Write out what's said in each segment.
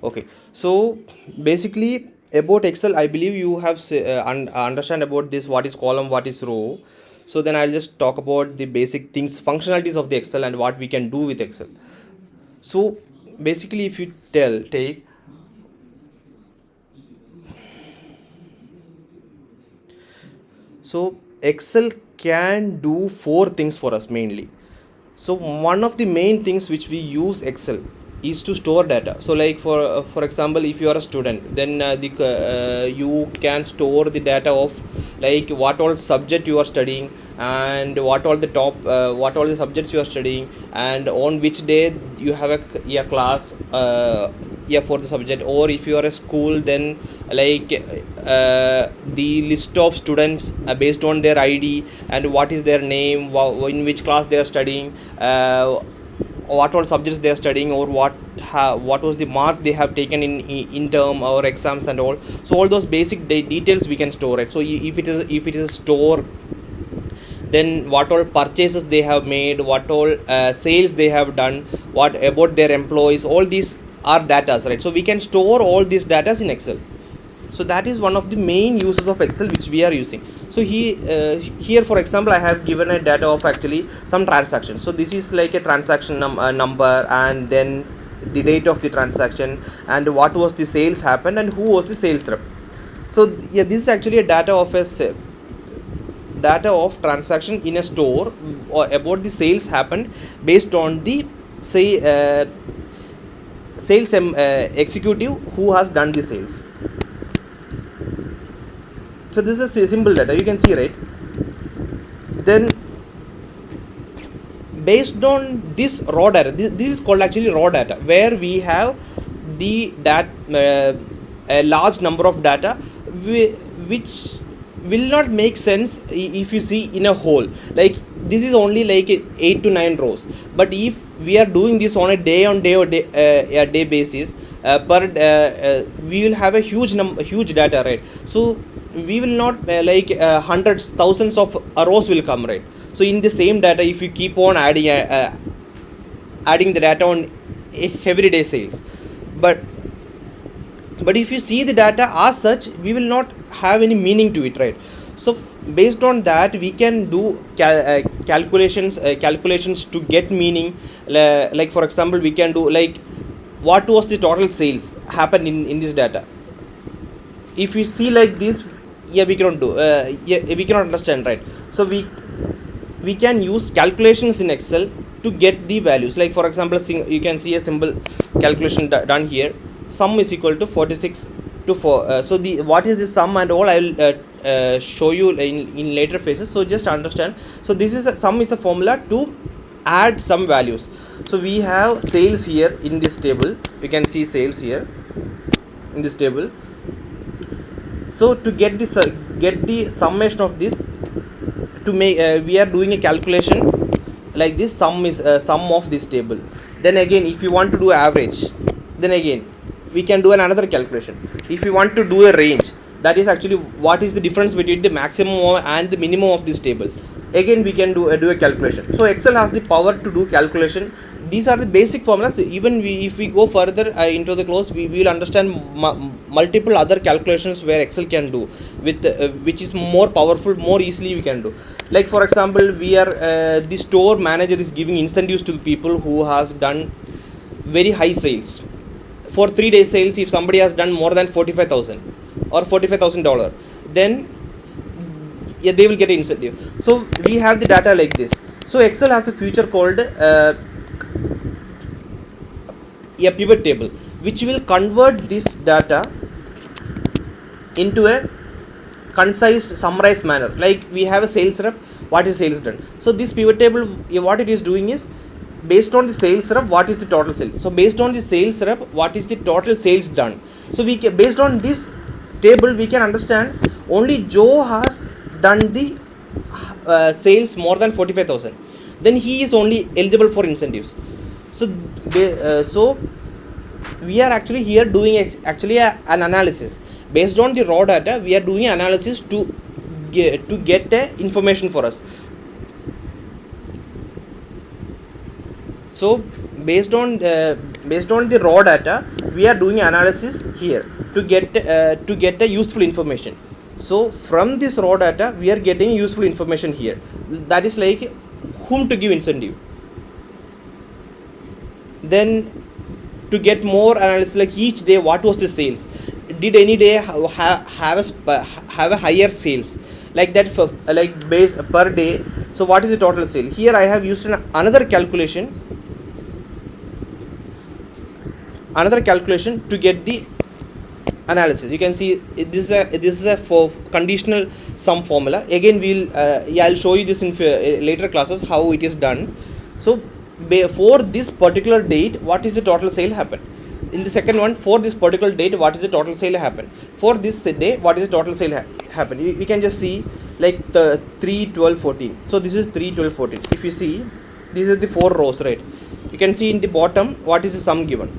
Okay, so basically about Excel, I believe you have understand about this, what is column, what is row. So then I'll just talk about the basic things, functionalities of the Excel and what we can do with Excel. So basically, if you take, so Excel can do four things for us mainly. So one of the main things which we use Excel is to store data. So like for example, if you are a student, then you can store the data of like what all subject you are studying, and what all the subjects you are studying, and on which day you have a class, yeah, for the subject. Or if you are a school, then like the list of students based on their ID and what is their name, in which class they are studying, what all subjects they are studying, or what was the mark they have taken in term or exams and all. So all those basic details we can store it. So if it is a store, then what all purchases they have made, what all sales they have done, what about their employees, all these are data, right? So we can store all these data in Excel. So that is one of the main uses of Excel which we are using. So here for example, I have given a data of actually some transactions. So this is like a transaction number, and then the date of the transaction, and what was the sales happened, and who was the sales rep. So yeah, this is actually a data of transaction in a store, or about the sales happened based on the say sales executive who has done the sales. So this is a simple data, you can see, right? Then based on this raw data, this is called actually raw data, where we have the a large number of data, which will not make sense if you see in a whole. Like this is only like 8 to 9 rows, but if we are doing this on a day on day or day basis, we will have a huge data, right? So we will not hundreds, thousands of rows will come, right? So in the same data, if you keep on adding the data on everyday sales, but if you see the data as such, we will not have any meaning to it, right? So based on that, we can do calculations to get meaning. Like for example, we can do like what was the total sales happened in this data. If you see like this, yeah, we cannot do we cannot understand, right? So we can use calculations in Excel to get the values. Like for example, you can see a simple calculation done here. Sum is equal to 46 to 4. So the what is the sum and all, I will show you in later phases. So just understand. So this is sum is a formula to add some values. So we have sales here in this table. You can see sales here in this table. So to get this get the summation of this, to make we are doing a calculation like this. Sum is sum of this table. Then again, if you want to do average, then again we can do another calculation. If you want to do a range, that is actually what is the difference between the maximum and the minimum of this table. Again we can do a calculation. So Excel has the power to do calculation. These are the basic formulas. Even if we go further into the close, we will understand multiple other calculations where Excel can do with which is more powerful, more easily we can do. Like for example, we are the store manager is giving incentives to the people who has done very high sales. For 3 days sales, if somebody has done more than 45,000 or $45,000, then yeah, they will get an incentive. So we have the data like this. So Excel has a feature called a pivot table, which will convert this data into a concise, summarized manner. Like we have a sales rep, what is sales done. So this pivot table, what it is doing is, based on the sales rep, what is the total sales. So based on the sales rep, what is the total sales done. So we can, based on this table, we can understand only Joe has done the sales more than 45,000, then he is only eligible for incentives. So so we are actually here doing an analysis based on the raw data. We are doing analysis to get information for us. So based on the raw data, we are doing analysis here to get a useful information. So from this raw data we are getting useful information here, that is like whom to give incentive. Then to get more analysis, like each day what was the sales, did any day have a higher sales, like that for like base per day. So what is the total sale? Here I have used another calculation to get the analysis. You can see this is a for conditional sum formula. Again I'll show you this in later classes how it is done. So for this particular date, what is the total sale happen? In the second one, for this particular date, what is the total sale happen? For this day, what is the total sale happen? You can just see like the 3, 12, 14. So this is 3, 12, 14. If you see, these are the 4 rows, right? You can see in the bottom what is the sum given,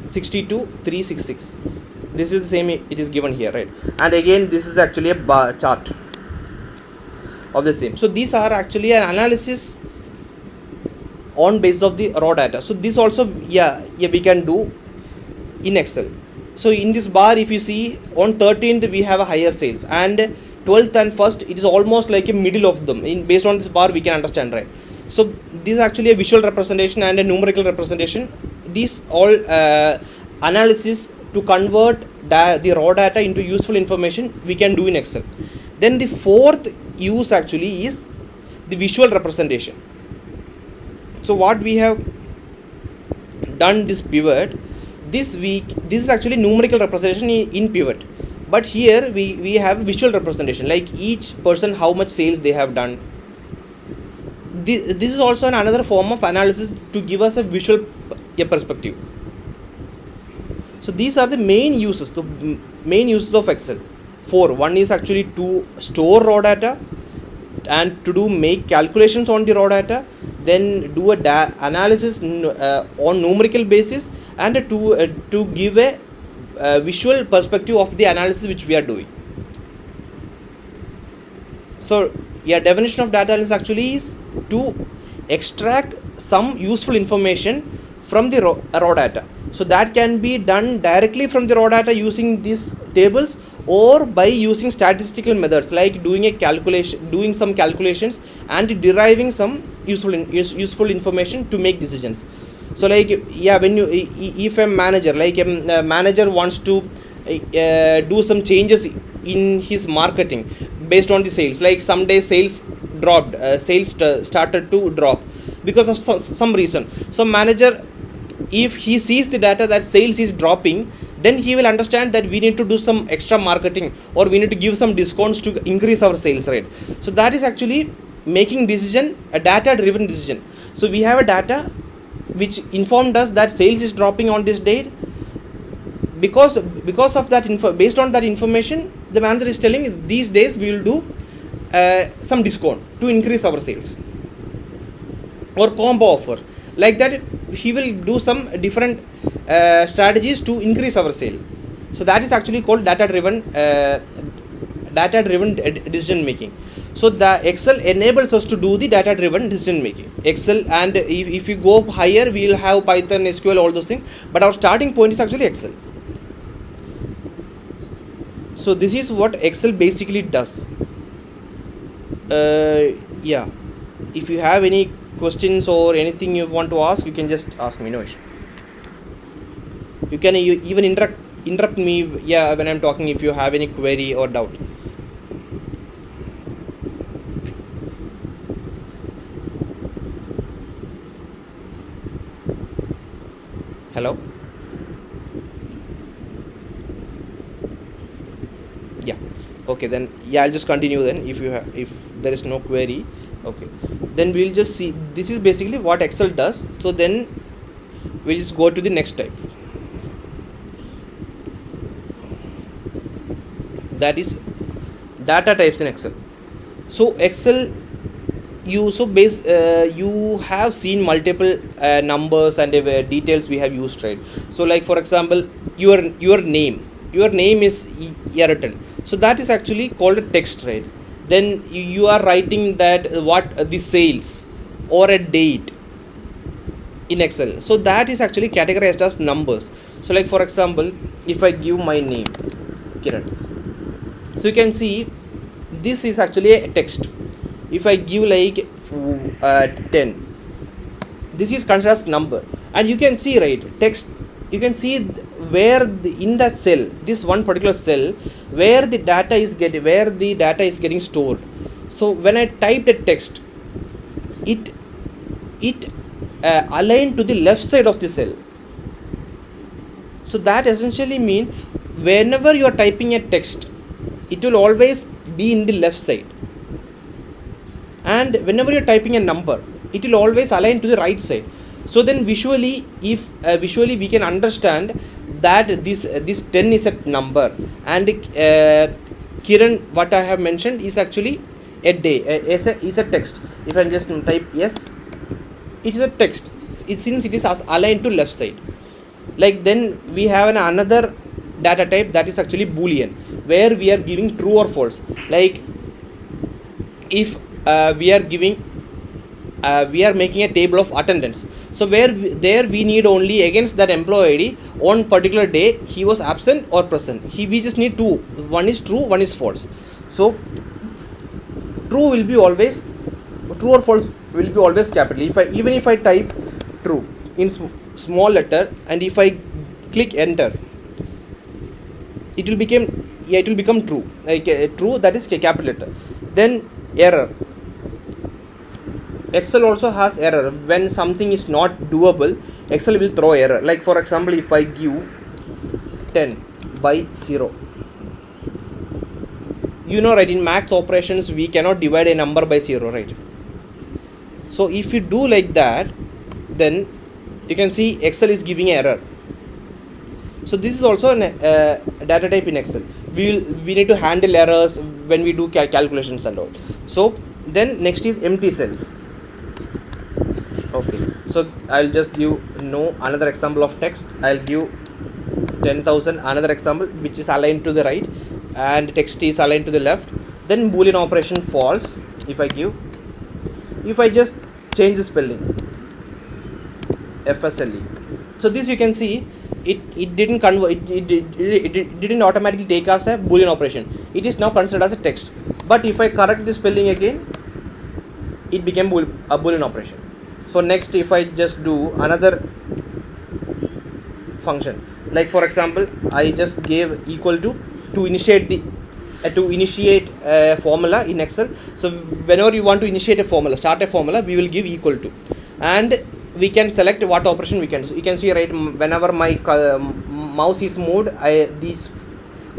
62, 366. This is the same, it is given here, right? And again this is actually a bar chart of the same. So these are actually an analysis on basis of the raw data. So this also we can do in Excel. So in this bar, if you see, on 13th we have a higher sales, and 12th and 1st it is almost like a middle of them. Based on this bar we can understand, right? So this is actually a visual representation and a numerical representation. These all analysis to convert the raw data into useful information we can do in Excel. Then the fourth use actually is the visual representation. So what we have done, this pivot, this week, this is actually numerical representation in pivot, but here we have visual representation, like each person how much sales they have done. This is also another form of analysis to give us a visual perspective. So these are the main uses of Excel. One is actually to store raw data and to make calculations on the raw data, then do a analysis on numerical basis, and to give a visual perspective of the analysis which we are doing. So definition of data analysis actually is to extract some useful information from the raw data. So that can be done directly from the raw data using these tables, or by using statistical methods like doing some calculations and deriving some useful information to make decisions. So like if a manager wants to do some changes in his marketing based on the sales, like some days sales dropped, started to drop because of some reason. So manager, if he sees the data that sales is dropping, then he will understand that we need to do some extra marketing, or we need to give some discounts to increase our sales rate. So that is actually making decision, a data driven decision. So we have a data which informed us that sales is dropping on this date. Because of that based on that information, the manager is telling these days we will do some discount to increase our sales, or combo offer. Like that, he will do some different strategies to increase our sale. So that is actually called data driven decision making. So the Excel enables us to do the data driven decision making. Excel, and if you go higher, we will have Python, SQL, all those things, but our starting point is actually Excel. So this is what Excel basically does. If you have any questions or anything you want to ask, you can just ask me, no issue. You can even interrupt me when I'm talking if you have any query or doubt. Hello? Okay, then I'll just continue then if there is no query. Okay, then we'll just see, this is basically what Excel does. So then we'll just go to the next type, that is data types in Excel. So Excel, you have seen multiple numbers and details we have used, right? So like for example, your name is written, so that is actually called a text, right? Then you are writing that what the sales or a date in Excel, so that is actually categorized as numbers. So like for example, if I give my name Kiran, so you can see this is actually a text. If I give like 10, this is considered as number, and you can see, right, text, you can see where in that cell, this one particular cell, where the data is getting stored. So when I typed a text, it aligned to the left side of the cell. So that essentially means whenever you are typing a text, it will always be in the left side, and whenever you are typing a number, it will always align to the right side. So then visually, if visually we can understand that this 10 is a number, and Kiran, what I have mentioned, is actually a day, is a text. If I just type yes, it is a text. Since it is aligned to left side. Like then we have another data type that is actually Boolean, where we are giving true or false. Like if we are making a table of attendance, so there we need only against that employee ID on particular day he was absent or present. We just need two. One is true, one is false. So true or false will be always capital. Even if I type true in small letter, and if I click enter, it will become true, like true, that is capital letter. Then error. Excel also has error. When something is not doable, Excel will throw error. Like for example, if I give 10 by 0, you know, right, in math operations we cannot divide a number by 0, right? So if you do like that, then you can see Excel is giving error. So this is also a data type in Excel. We need to handle errors when we do calculations and all. So then next is empty cells. Okay, so I'll just give another example of text. I'll give 10,000, another example which is aligned to the right and text is aligned to the left. Then Boolean operation false. If I just change the spelling, FSLE. So this you can see it didn't convert, it didn't automatically take as a Boolean operation. It is now considered as a text. But if I correct the spelling again, it became a Boolean operation. So next, if I just do another function, like for example, I just gave equal to initiate a formula in Excel. So whenever you want to initiate a formula, start a formula, we will give equal to, and we can select what operation we can do. So you can see, right, whenever my mouse is moved, these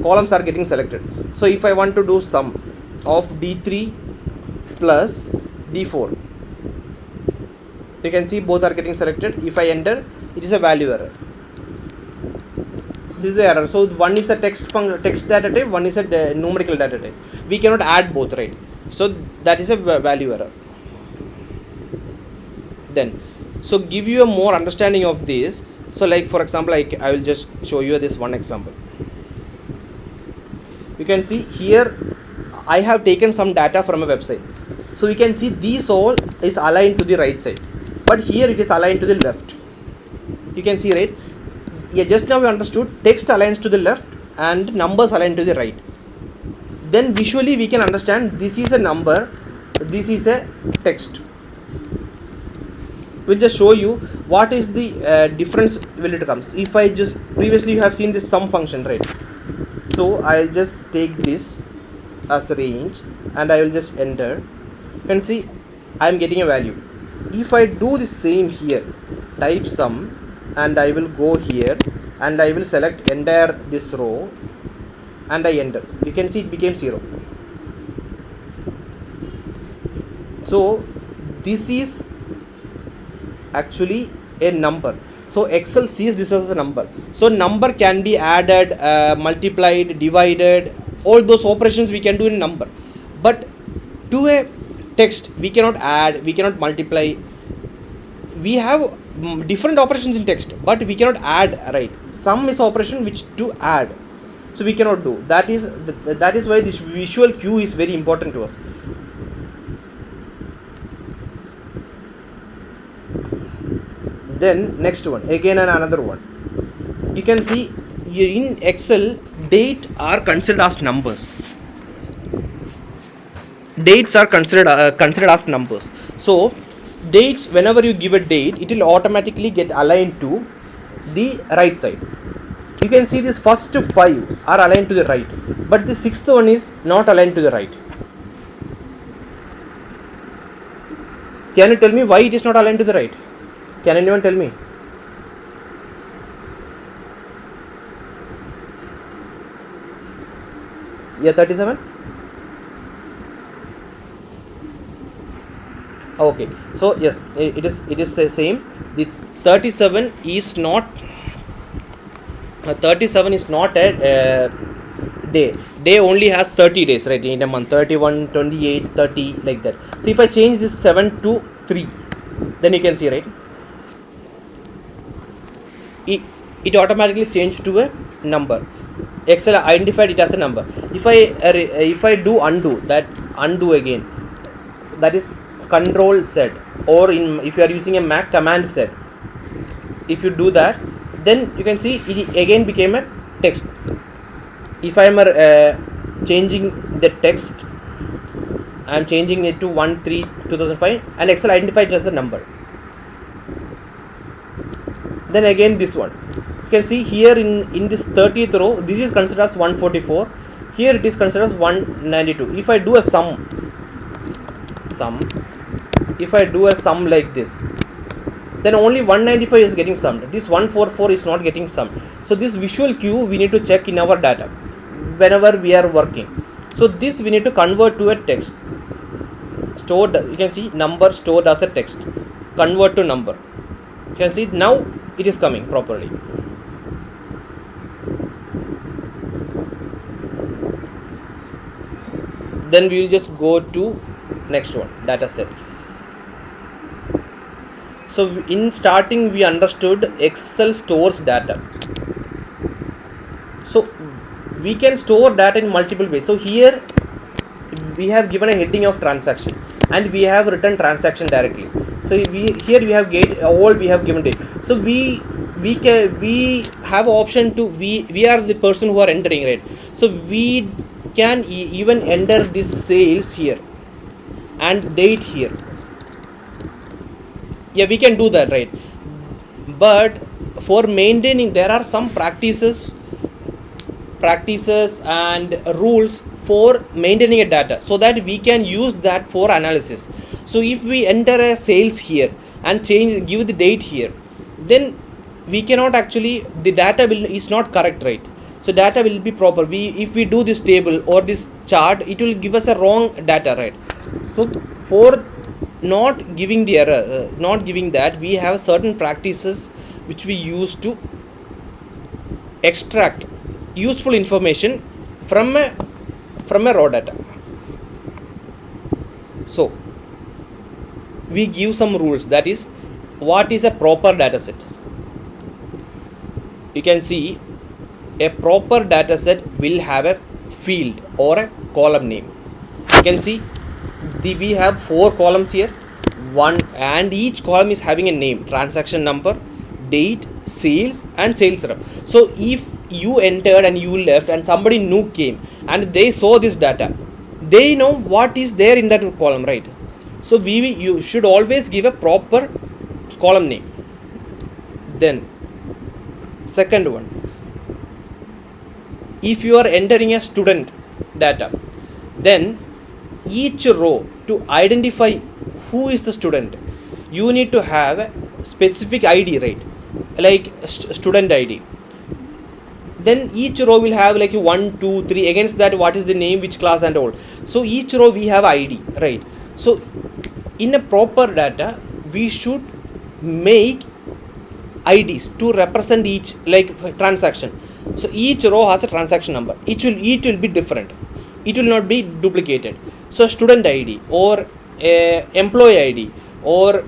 columns are getting selected. So if I want to do sum of D3 plus D4, you can see both are getting selected. If I enter, it is a value error. This is the error. So one is a text data type, one is a numerical data type. We cannot add both, right? So that is a value error. Then, so give you a more understanding of this. So like for example, I will just show you this one example. You can see here I have taken some data from a website. So you can see these all is aligned to the right side, but here it is aligned to the left. You can see, right? Yeah, just now we understood text aligns to the left and numbers align to the right. Then visually we can understand this is a number, this is a text. We'll just show you what is the difference when it comes. If I just, previously you have seen this sum function, right? So I'll just take this as a range and I will just enter. You can see I'm getting a value. If I do the same here, type sum, and I will go here and I will select entire this row and I enter, you can see it became 0. So this is actually a number. So Excel sees this as a number. So number can be added, multiplied, divided, all those operations we can do in number. But to a text we cannot add, we cannot multiply. We have different operations in text, but we cannot add, right? Sum is operation which to add, so we cannot do. That is why this visual cue is very important to us. Then next one, again and another one. you can see in Excel, date are considered as numbers. Dates are considered as numbers. So dates, whenever you give a date, it will automatically get aligned to the right side. You can see this first 5 are aligned to the right, but the sixth one is not aligned to the right. Can you tell me why it is not aligned to the right? Can anyone tell me? Yeah, 37. Okay, so yes, it is the same. The 37 is not 37 is not a day only has 30 days, right, in a month. 31, 28, 30, like that. So if I change this 7 to 3, then you can see, right, it automatically changed to a number. Excel identified it as a number. If I do undo again, that is Control Z, or if you are using a Mac, Command Z. If you do that, then you can see it again became a text. If I am changing the text, I am changing it to 1/3/2005, and Excel identified it as a number. Then again this one, you can see here in this 30th row, this is considered as 144. Here it is considered as 192. If I do a sum, if I do a sum like this, then only 195 is getting summed. This 144 is not getting summed. So this visual cue we need to check in our data whenever we are working. So this we need to convert to a text. Stored, you can see number stored as a text. Convert to number. You can see now it is coming properly. Then we will just go to next one, data sets. So in starting we understood Excel stores data. So we can store data in multiple ways. So here we have given a heading of transaction, and we have written transaction directly. So here we have we have given date. So we have option to we are the person who are entering, right? So we can even enter this sales here and date here. Yeah, we can do that, right? But for maintaining, there are some practices and rules for maintaining a data, so that we can use that for analysis. So if we enter a sales here and give the date here, then we cannot actually, the data is not correct, right? So data will be proper. If we do this table or this chart, it will give us a wrong data, right? So for not giving the error, not giving that, we have certain practices which we use to extract useful information from a raw data. So we give some rules, that is, what is a proper data set. You can see a proper data set will have a field or a column name. You can see we have 4 columns here, and each column is having a name: transaction number, date, sales, and sales rep. So if you entered and you left and somebody new came and they saw this data, they know what is there in that column, right? So you should always give a proper column name. Then second one, if you are entering a student data, then each row, to identify who is the student, you need to have a specific ID, right? Like student ID. Then each row will have like 1, 2, 3. Against that, what is the name, which class, and all. So each row we have ID, right? So in a proper data, we should make IDs to represent each, like transaction. So each row has a transaction number. It will be different. It will not be duplicated. So student ID or employee ID or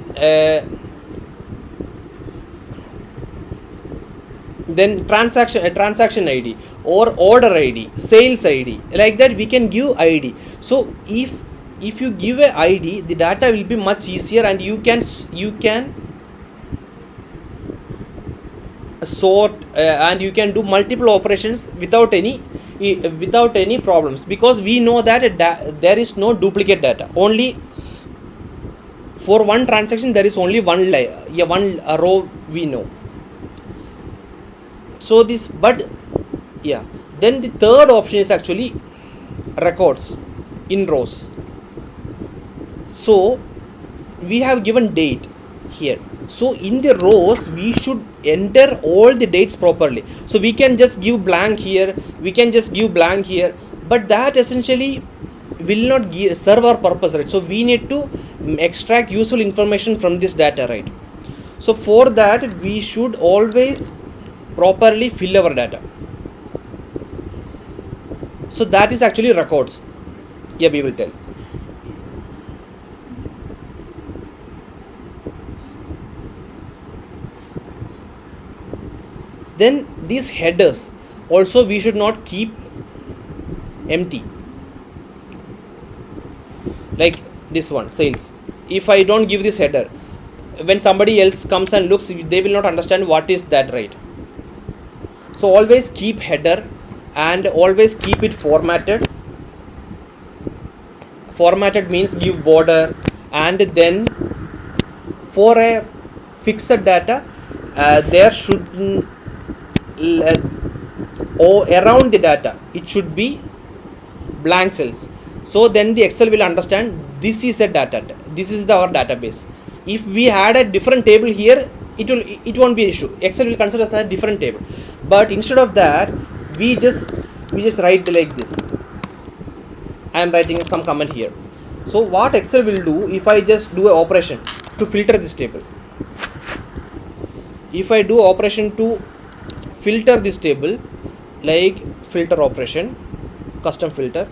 then transaction ID or order ID, sales ID, like that we can give ID. So if you give a ID, the data will be much easier, and you can sort, and you can do multiple operations without any problems, because we know that there is no duplicate data. Only for one transaction there is only one row we know. So this, but yeah, then the third option is actually records in rows. So we have given date here, so in the rows we should enter all the dates properly. So we can just give blank here, but that essentially will not serve our purpose, right? So we need to extract useful information from this data, right? So for that we should always properly fill our data. So that is actually records. Yeah, we will tell. Then these headers also we should not keep empty, like this one, sales. If I don't give this header, when somebody else comes and looks, they will not understand what is that, right? So always keep header and always keep it formatted. Formatted means give border, and then for a fixed data there should around the data it should be blank cells. So then the Excel will understand this is a data, this is our database. If we add a different table here, it won't be an issue. Excel will consider as a different table. But instead of that, we just write like this. I am writing some comment here. So what Excel will do, if I just do an operation to filter this table, if I do operation to filter this table, like filter operation, custom filter,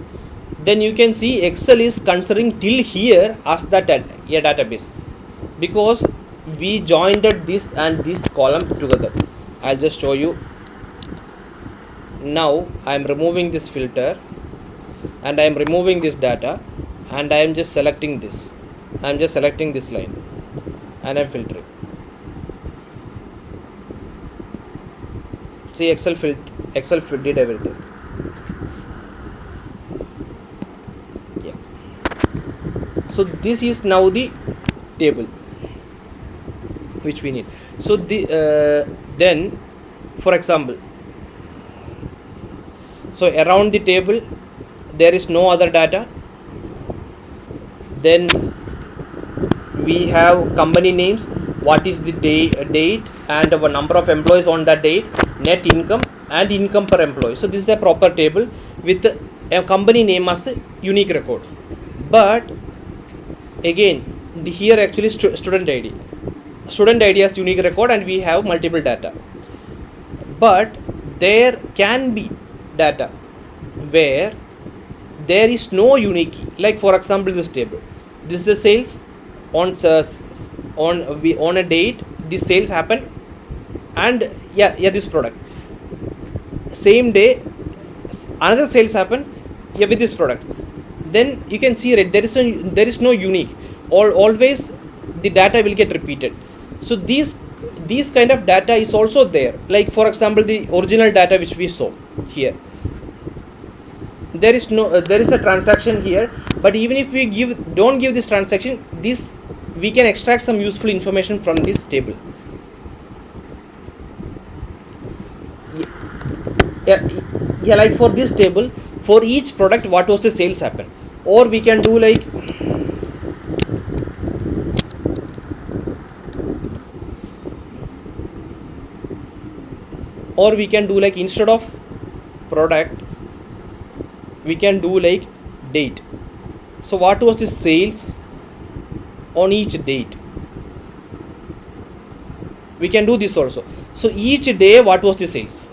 then you can see Excel is considering till here as that a database, because we joined this and this column together. I'll just show you. Now I am removing this filter and I am removing this data, and I am just selecting this. I am just selecting this line and I am filtering. See, Excel did everything. Yeah. So this is now the table which we need. So the then, for example, so around the table there is no other data. Then we have company names, what is the date and our number of employees on that date, net income and income per employee. So this is a proper table with a company name as the unique record. But again, here actually student ID as unique record, and we have multiple data. But there can be data where there is no unique key. Like for example, this table, this is the sales on a date, this sales happen, and this product, same day another sales happen with this product. Then you can see, right, there is no unique. Always the data will get repeated. So these kind of data is also there. Like for example, the original data which we saw here, there is a transaction here, but even if we don't give this transaction, we can extract some useful information from this table. Yeah, like for this table, for each product what was the sales happen, or we can do like instead of product we can do like date. So what was the sales on each date, we can do this also. So each day what was the sales,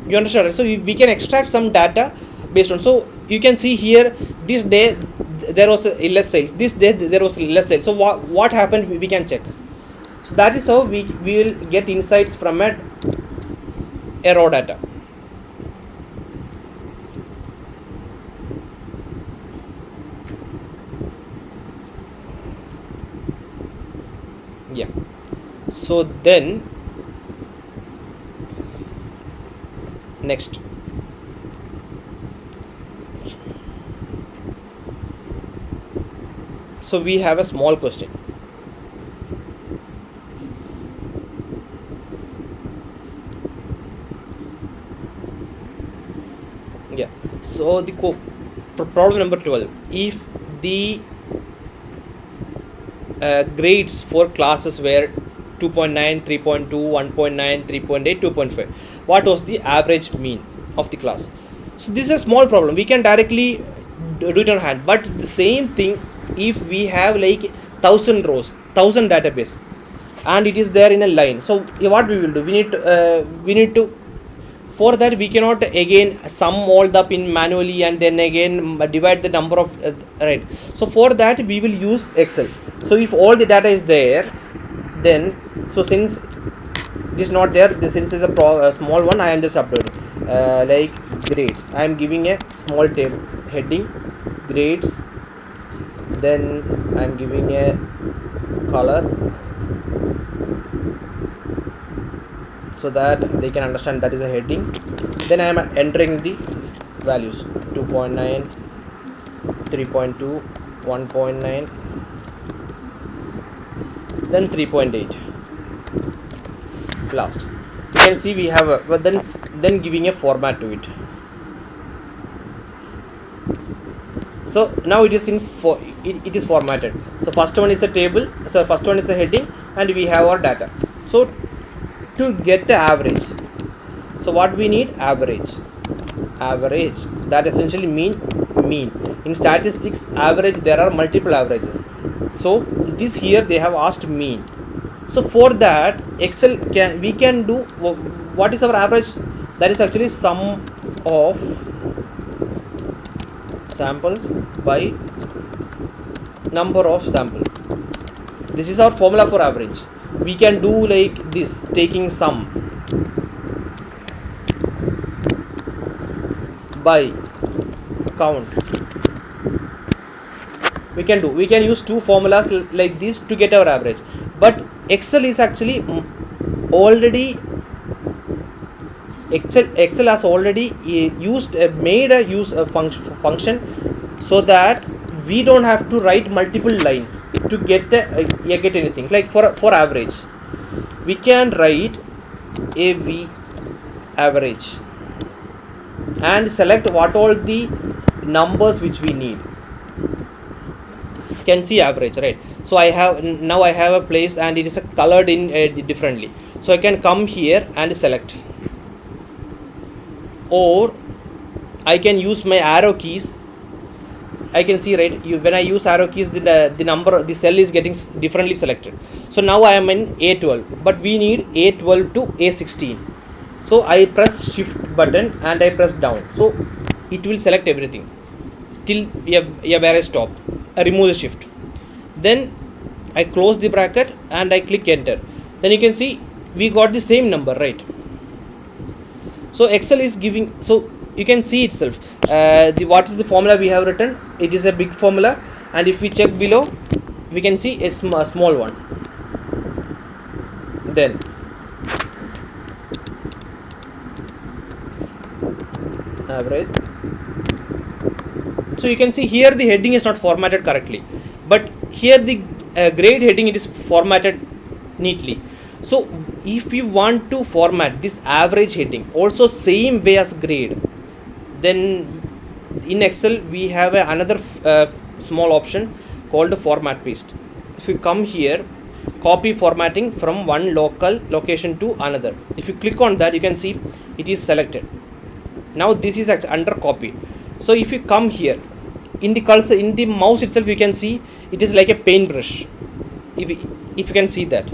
you understand, right? So we can extract some data based on. So you can see here, this day there was less sales, this day there was less sales. So what happened, we can check. So that is how we will get insights from a raw data. Yeah. So then next, so we have a small question. Yeah, so the problem number 12, if the grades for classes were 2.9, 3.2, 1.9, 3.8, 2.5, what was the average mean of the class? So this is a small problem, we can directly do it on hand, but the same thing if we have like 1000 rows, 1000 database, and it is there in a line. So what we will do, we need to, for that we cannot again sum all the pin manually and then again divide the number of right. So for that we will use Excel. So if all the data is there, then so since this is not there, this since is a small one, I am just uploading like grades. I am giving a small table heading grades, then I am giving a color so that they can understand that is a heading. Then I am entering the values 2.9, 3.2, 1.9, then 3.8 last. You can see we have a, but then giving a format to it. So now it is in it is formatted. So first one is a table, so first one is a heading, and we have our data. So to get the average, so what we need, average, that essentially mean mean. In statistics average there are multiple averages, so this here they have asked mean. So for that Excel we can do, what is our average, that is actually sum of samples by number of sample. This is our formula for average. We can do like this, taking sum by count. We can use two formulas like this to get our average, but Excel is actually already Excel has already made a use a function so that we don't have to write multiple lines to get anything. Like for average, we can write AV average and select what all the numbers which we need. Can see average, right? So I have a place and it is colored in differently, so I can come here and select, or I can use my arrow keys. I can see, right, when I use arrow keys, the number, the cell is getting differently selected. So now I am in A12, but we need A12 to A16. So I press shift button and I press down, so it will select everything till where I stop. I remove the shift, then I close the bracket and I click enter. Then you can see we got the same number, right? So Excel is giving, so you can see itself what is the formula we have written. It is a big formula, and if we check below we can see a small one. Then average. So you can see here the heading is not formatted correctly, but here the grade heading, it is formatted neatly. So if you want to format this average heading also same way as grade, then in Excel we have another small option called format paste. If you come here, copy formatting from one location to another, if you click on that, you can see it is selected. Now this is under copy. So if you come here in the cursor, in the mouse itself, you can see it is like a paintbrush, if you can see that.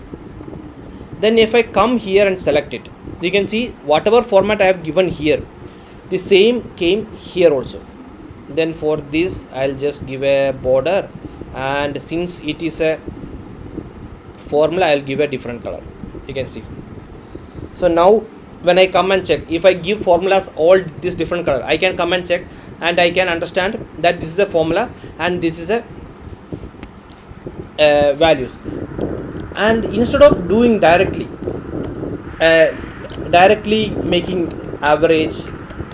Then if I come here and select it, you can see whatever format I have given here, the same came here also. Then for this I'll just give a border, and since it is a formula, I'll give a different color, you can see. So now when I come and check, if I give formulas all this different color, I can come and check and I can understand that this is a formula and this is a values. and instead of doing uh, directly making average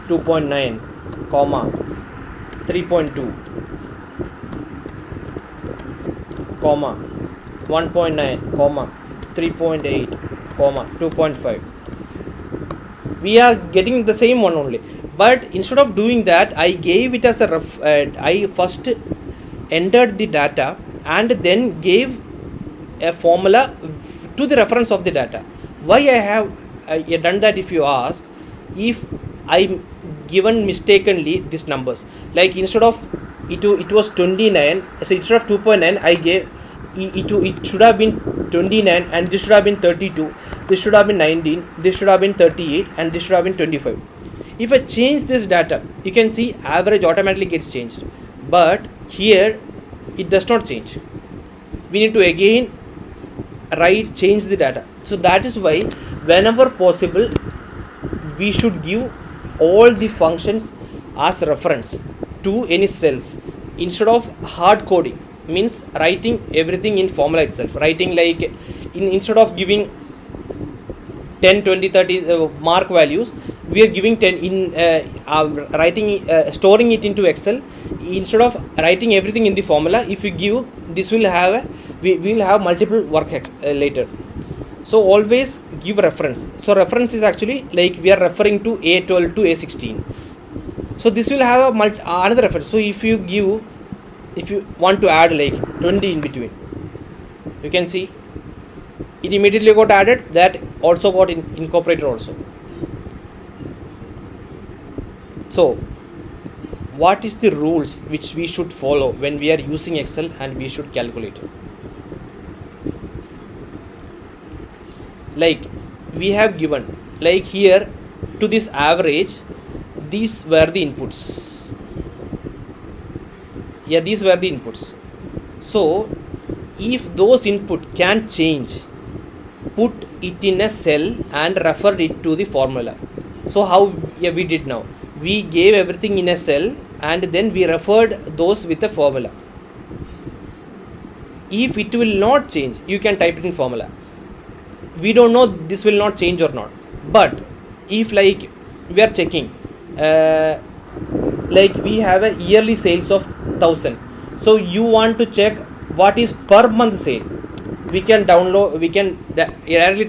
2.9 comma 3.2 comma 1.9 comma 3.8 comma 2.5, we are getting the same one only. But instead of doing that, I gave it as a I first entered the data and then gave a formula to the reference of the data. Why I have done that, if you ask, if I given mistakenly these numbers, like instead of it was 29, so instead of 2.9 I gave it should have been 29, and this should have been 32, this should have been 19, this should have been 38, and this should have been 25. If I change this data, you can see average automatically gets changed, but here it does not change. We need to again change the data. So that is why whenever possible we should give all the functions as reference to any cells instead of hard coding, means writing everything in formula itself, writing like instead of giving 10, 20, 30 mark values, we are giving 10 in storing it into Excel. Instead of writing everything in the formula, if you give this, will have we will have multiple work later. So always give reference. So reference is actually like we are referring to A12 to A16. So this will have another reference. So if you want to add like 20 in between, you can see it immediately got added, that also got incorporated also. So what is the rules which we should follow when we are using Excel and we should calculate? Like we have given, like here to this average, these were the inputs. Yeah, these were the inputs. So if those input can change, put it in a cell and refer it to the formula. So how we did now, we gave everything in a cell and then we referred those with a formula. If it will not change, you can type it in formula. We don't know this will not change or not, but if like we are checking like we have a yearly sales of 1000, so you want to check what is per month sale, we can directly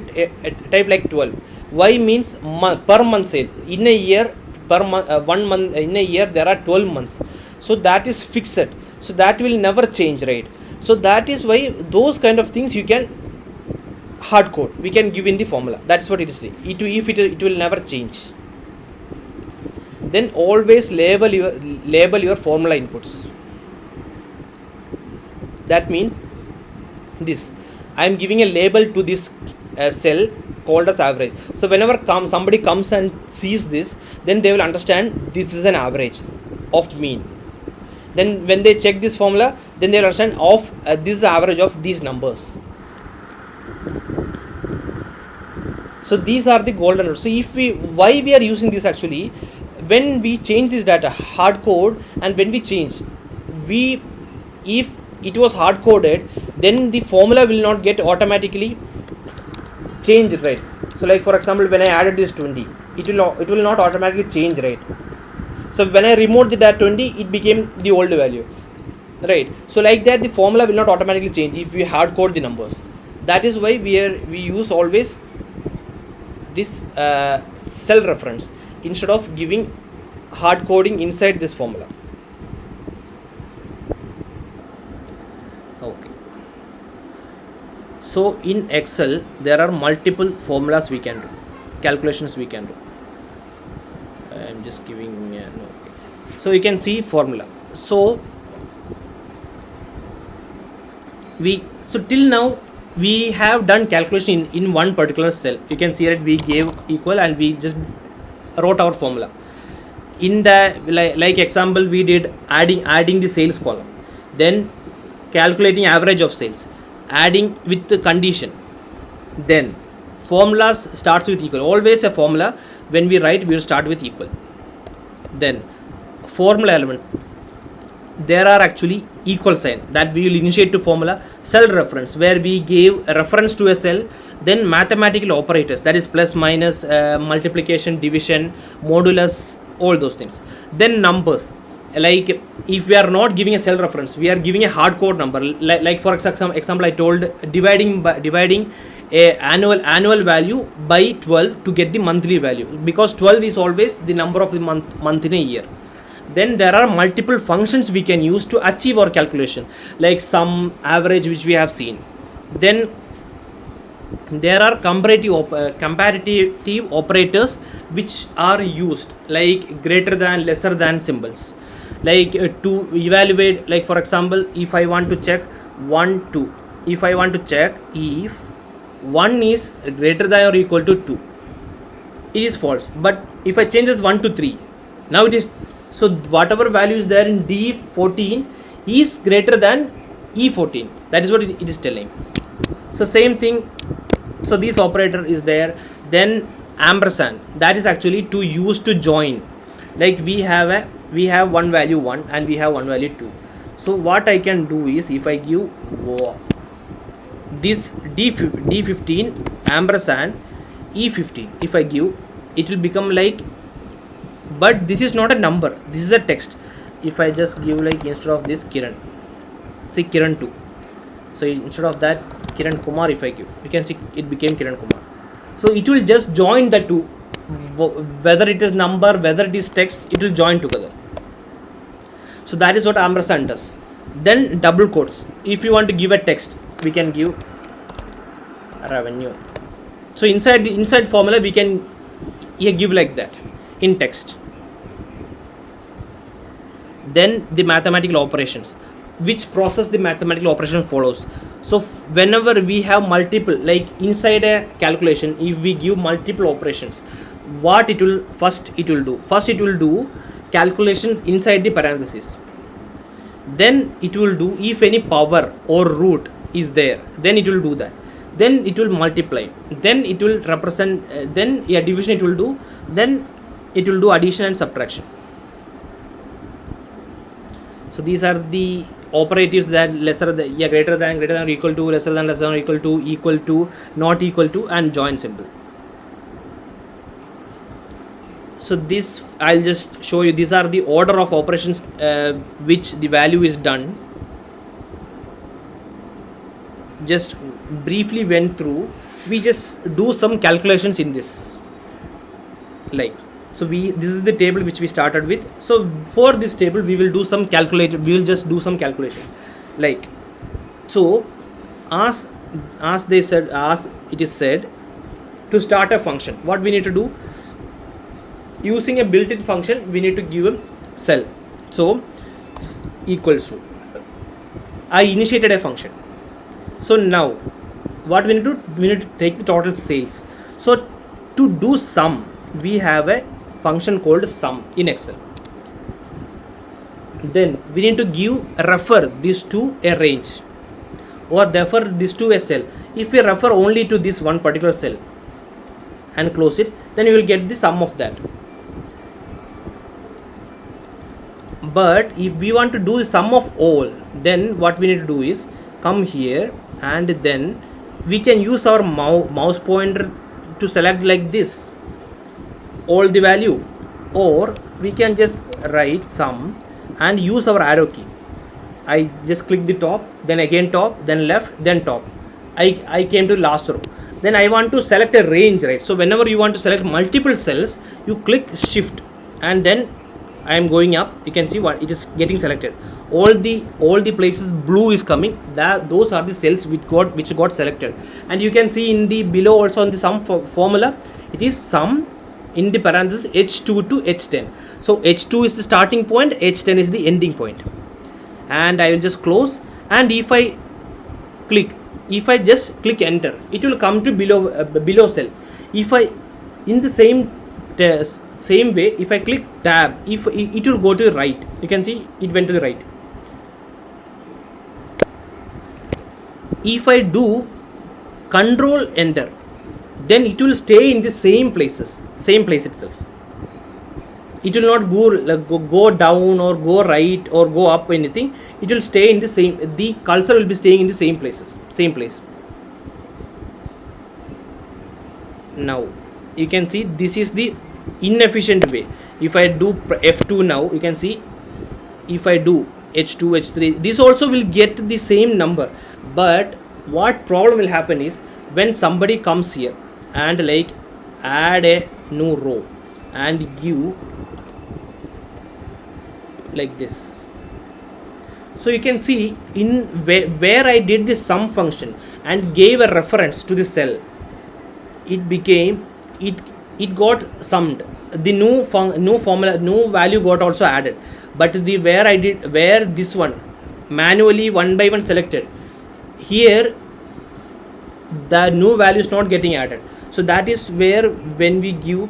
type like 12. Why means per month sale. In a year, per month 1 month in a year there are 12 months, so that is fixed, so that will never change, right? So that is why those kind of things you can hard code, we can give in the formula. That's what it is. It will never change. Then always label your formula inputs. That means this, I am giving a label to this cell called as average. So whenever somebody comes and sees this, then they will understand this is an average of mean. Then when they check this formula, then they will understand of this is the average of these numbers. So these are the golden rules. So why we are using this, actually, when we change this data hard code, and when we change, if it was hard coded, then the formula will not get automatically changed, right? So like for example, when I added this 20, it will not automatically change, right? So when I removed that 20, it became the old value, right? So like that, the formula will not automatically change if we hard code the numbers. That is why we use always this cell reference instead of giving hard coding inside this formula. Okay. So in Excel there are multiple formulas we can do, calculations we can do. I'm just giving no. Okay. So you can see formula. So till now we have done calculation in one particular cell. You can see that we gave equal and we just wrote our formula. In the like example, we did adding the sales column, then calculating average of sales, adding with the condition, then formulas starts with equal. Always a formula, when we write, we will start with equal, then formula element, there are actually equal sign that we will initiate to formula. Cell reference, where we gave a reference to a cell, then mathematical operators, that is plus, minus, multiplication, division, modulus, all those things. Then numbers, like if we are not giving a cell reference, we are giving a hard code number, like for example I told, dividing a annual value by 12 to get the monthly value, because 12 is always the number of the month in a year. Then there are multiple functions we can use to achieve our calculation, like sum, average, which we have seen. Then there are comparative operators which are used, like greater than, lesser than symbols, like to evaluate, like for example, if I want to check 1 2, if I want to check if 1 is greater than or equal to 2, it is false. But if I change this 1 to 3, now it is, so whatever value is there in D14 is greater than E14. That is what it is telling. So same thing, so this operator is there. Then ampersand, that is actually to use to join, like we have one value 1 and we have one value 2. So what I can do is, if I give this D15 ampersand E15, if I give, it will become like, but this is not a number, this is a text. If I just give, like instead of this Kiran, say Kiran 2, so instead of that Kiran Kumar, if I give, you can see it became Kiran Kumar. So it will just join the two, whether it is number, whether it is text, it will join together. So that is what ampersand does. Then double quotes, if you want to give a text, we can give revenue. So inside formula we can give like that in text. Then the mathematical operations, which process the mathematical operation follows. So whenever we have multiple, like inside a calculation, if we give multiple operations, what it will do calculations inside the parenthesis. Then it will do, if any power or root is there, then it will do that. Then it will multiply, then it will represent, then division it will do, then it will do addition and subtraction. So these are the operatives, that lesser than, greater than or equal to, lesser than or equal to, not equal to, and join symbol. So this I'll just show you, these are the order of operations which the value is done. Just briefly went through, we just do some calculations in this, like, so this is the table which we started with. So for this table we will do some calculation, we will just do some calculation, like, so as it is said, to start a function, what we need to do, using a built-in function, we need to give a cell. So equals to, I initiated a function. So now what we need to do, we need to take the total sales. So to do sum, we have a function called sum in Excel. Then we need to refer this to a range, or refer this to a cell. If we refer only to this one particular cell and close it, then you will get the sum of that. But if we want to do the sum of all, then what we need to do is come here, and then we can use our mouse pointer to select like this all the value, or we can just write sum and use our arrow key. I just click the top, then again top, then left, then top. I came to the last row. Then I want to select a range, right? So whenever you want to select multiple cells, you click shift, and then I am going up. You can see what it is getting selected. All the places blue is coming. Those are the cells which got selected. And you can see in the below also on the sum formula, it is sum in the parenthesis H2 to H10. So H2 is the starting point, H10 is the ending point. And I will just close. And if I just click enter, it will come to below cell. If I, in the same way, if I click tab, it will go to the right. You can see it went to the right. If I do control enter, then it will stay in the same place itself. it will not go go down or go right or go up anything. It will stay in the same, the cursor will be staying in the same place. Now you can see this is the inefficient way. If I do F2 now, you can see if I do H2 H3, this also will get the same number. But what problem will happen is, when somebody comes here and like add a new row and give like this, so you can see in where I did the sum function and gave a reference to the cell, it became it got summed. The new formula, new value got also added. But the where this one manually one by one selected, here the new value is not getting added. So that is where, when we give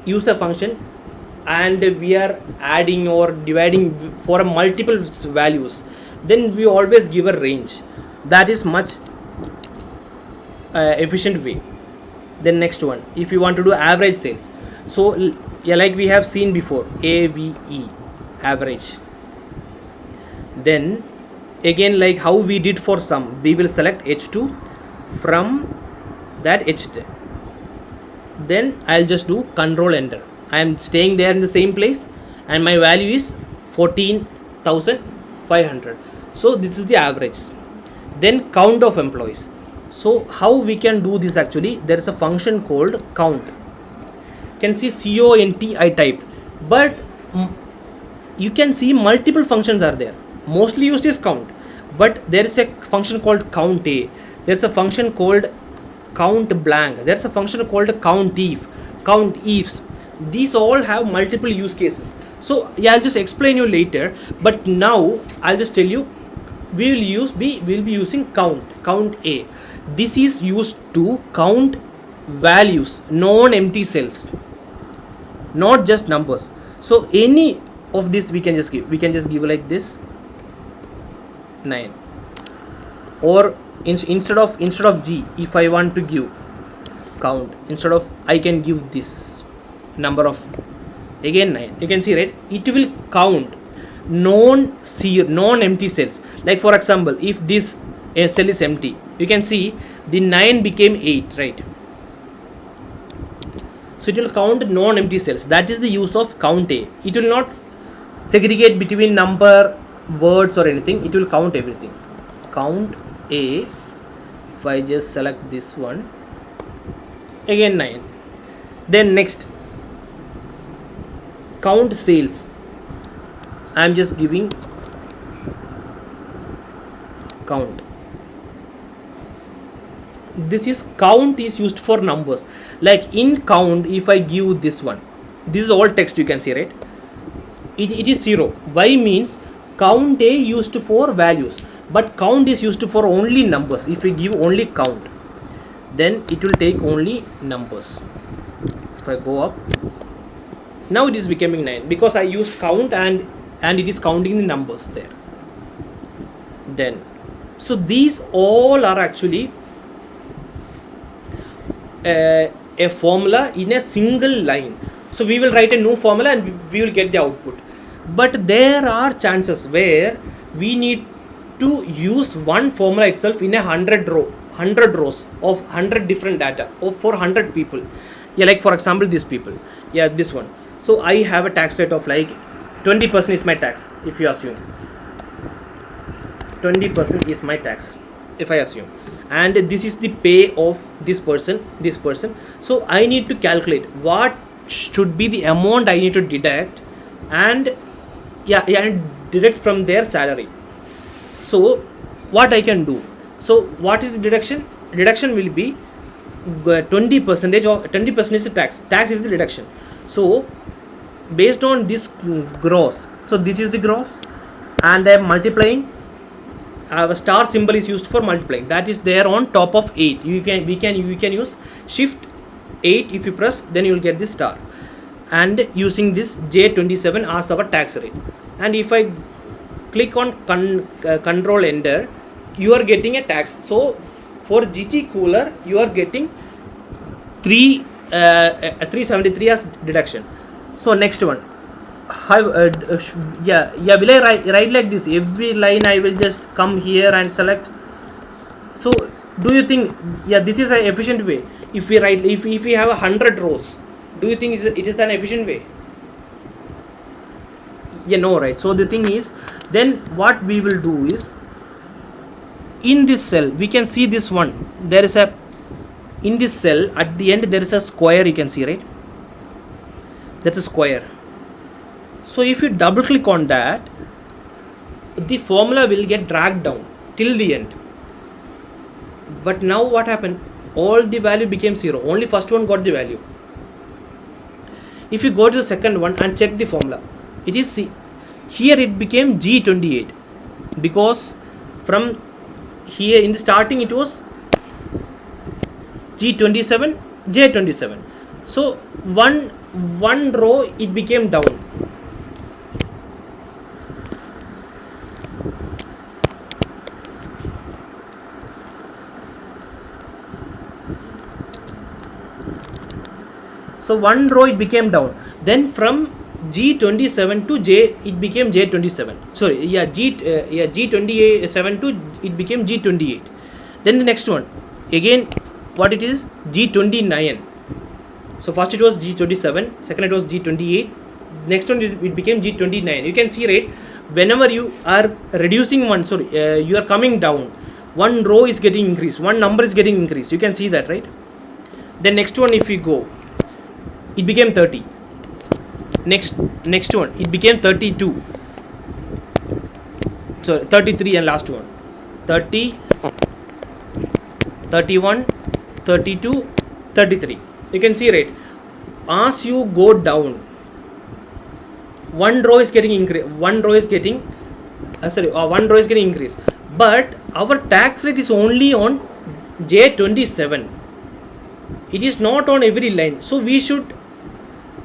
use a function and we are adding or dividing for a multiple values, then we always give a range. That is much efficient way. Then next one, if you want to do average sales, so yeah, like we have seen before, AVE, average. Then again, like how we did for sum, we will select H2 from that H10. Then I'll just do control enter. I am staying there in the same place and my value is 14,500. So this is the average. Then count of employees. So how we can do this? Actually, there is a function called count. You can see count I typed, but you can see multiple functions are there. Mostly used is count, but there is a function called count A. There is a function called count blank. There is a function called count ifs. These all have multiple use cases. So yeah, I'll just explain you later. But now I'll just tell you, we'll be using count A. This is used to count values, non-empty cells, not just numbers. So any of this we can just give like this 9, or instead of G, if I want to give count, instead of, I can give this number of again 9. You can see, right, it will count non-empty cells. Like for example, if this cell is empty, you can see the 9 became 8, right? So it will count non-empty cells. That is the use of count A. It will not segregate between number, words or anything. It will count everything. Count A. If I just select this one, again 9. Then next, count sales. I am just giving count. This is count is used for numbers. Like in count, if I give this one, this is all text, you can see, right? It is 0. Why means count A used for values, but count is used for only numbers. If we give only count, then it will take only numbers. If I go up, now it is becoming 9 because I used count and it is counting the numbers there. Then, so these all are actually a formula in a single line. So we will write a new formula and we will get the output. But there are chances where we need to use one formula itself in a 100 rows of 100 different data, or for 100 people. Yeah, like for example, these people. Yeah, this one. So I have a tax rate of like 20% is my tax. If you assume 20% is my tax, if I assume, and this is the pay of this person. So I need to calculate what should be the amount I need to deduct, and deduct from their salary. So what I can do? So what is the deduction? Deduction will be 20% or 20% is the tax. Tax is the deduction. So based on this gross, so this is the gross, and I am multiplying. A star symbol is used for multiplying. That is there on top of 8. You can use shift 8. If you press, then you will get this star, and using this J27 as our tax rate. And if I click on control enter, you are getting a tax. So for GT Cooler, you are getting 373 as deduction. So next one, how yeah, will I write like this? Every line I will just come here and select. So do you think, yeah, this is an efficient way? If we write, if we have 100 rows, do you think it is an efficient way? Yeah, no, right? So the thing is, then what we will do is, in this cell we can see this one, there is a, in this cell at the end there is a square, you can see, right? That's a square. So if you double click on that, the formula will get dragged down till the end. But now what happened? All the value became 0. Only first one got the value. If you go to the second one and check the formula, it is C. Here it became G28, because from here in the starting it was G27, J27. So one row it became down. So one row it became down. Then from G27 to J, it became J27. Sorry, yeah, G27 to it became G28. Then the next one, again, what it is? G29. So first it was G27, second it was G28. Next one it became G29. You can see, right? Whenever you are reducing one, you are coming down, one row is getting increased, one number is getting increased. You can see that, right? Then next one, if we go, it became 30. Next one, it became 32. So 33 and last one, 30, 31, 32, 33. You can see, right? As you go down, one row is getting increased, one row is getting increased. But our tax rate is only on J27. It is not on every line. So we should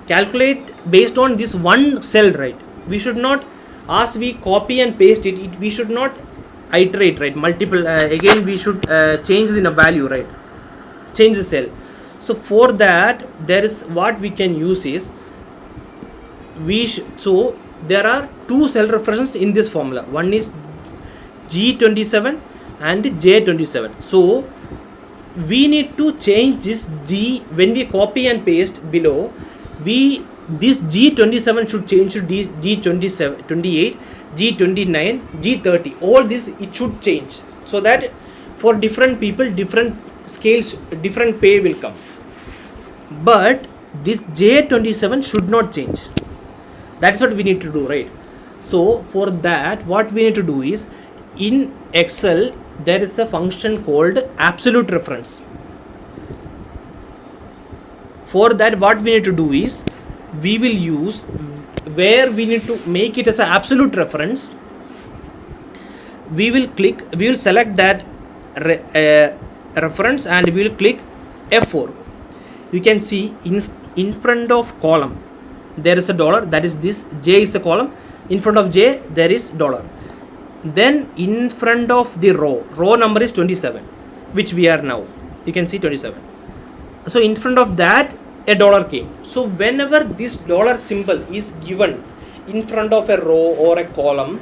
calculate based on this one cell, right? We should not, as we copy and paste it, we should not iterate, right? Multiple, again we should change the value, right? Change the cell. So for that, there is what we can use is, so there are two cell references in this formula. One is G27 and J27. So we need to change this G when we copy and paste below. This G27 should change to G27, 28, G29, G30. All this it should change, so that for different people, different scales, different pay will come. But this J27 should not change. That's what we need to do, right? So for that, what we need to do is, in Excel there is a function called absolute reference. For that, what we need to do is, we will use, where we need to make it as an absolute reference, we will select that reference and we will click F4. You can see in front of column there is a dollar, that is this J is the column. In front of J there is dollar. Then in front of the row number is 27, which we are now. You can see 27. So in front of that a dollar came. So whenever this dollar symbol is given in front of a row or a column,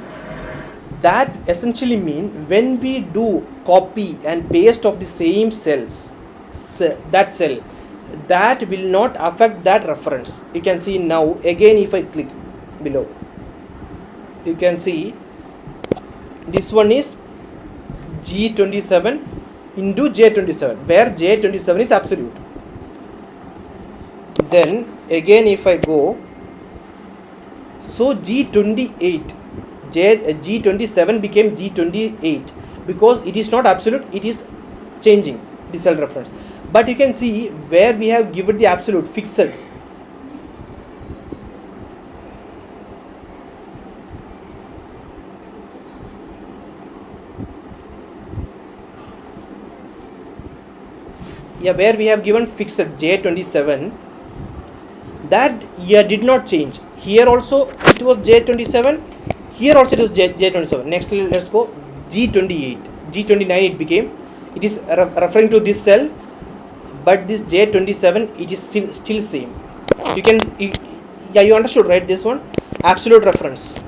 that essentially mean when we do copy and paste of the same cells, that cell, that will not affect that reference. You can see now, again if I click below, you can see this one is G27 into J27, where J27 is absolute. Then again if I go, so G28, G27 became G28 because it is not absolute, it is changing the cell reference. But you can see where we have given the absolute fixed. Yeah, where we have given fixed J27, that year did not change. Here also it was J27, here also it was J27. Next let's go G28, G29 it became, it is referring to this cell, but this J27 it is still same. You can, yeah, you understood, right, this one? absolute reference.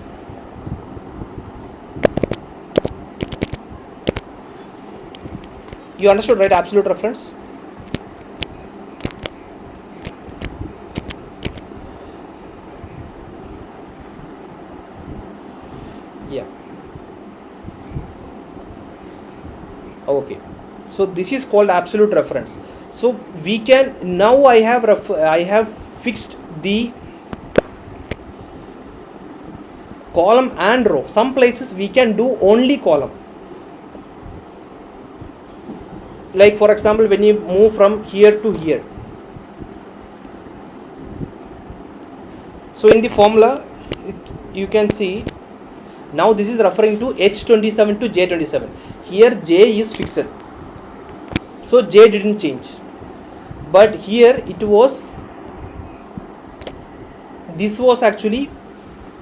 You understood, right? Absolute reference. Yeah. Okay. So this is called absolute reference. So we can now I have fixed the column and row. Some places we can do only column. Like for example, when you move from here to here. So in the formula, you can see now this is referring to H27 to J27. Here J is fixed. So J didn't change. But here it was, this was actually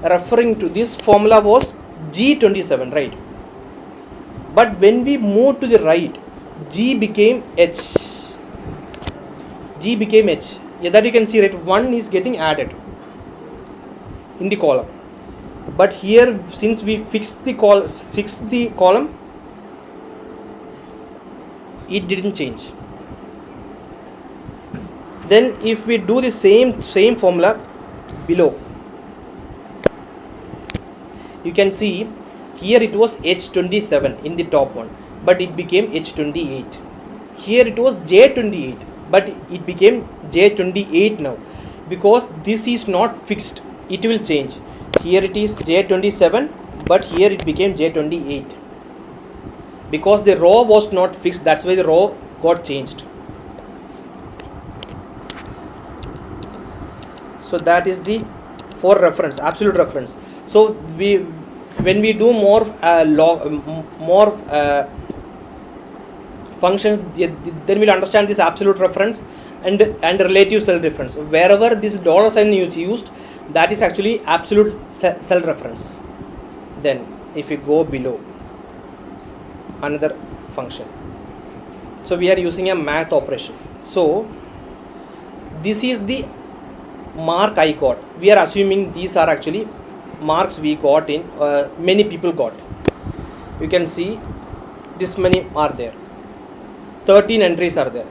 referring to, this formula was G27, right? But when we move to the right, G became H. G became H. Yeah, that you can see, right? 1 is getting added in the column. But here, since we fixed the column, it didn't change. Then if we do the same formula below, you can see here it was H27 in the top one, but it became H28. Here it was J28, but it became J28 now, because this is not fixed, it will change. Here it is J27, but here it became J28, because the row was not fixed. That's why the row got changed. So that is the for reference, absolute reference. So when we do more functions, then we'll understand this absolute reference and relative cell reference. Wherever this dollar sign is used, that is actually absolute cell reference. Then if we go below, another function. So we are using a math operation. So this is the mark I got. We are assuming these are actually marks we got in, many people got. You can see this many are there. 13 entries are there.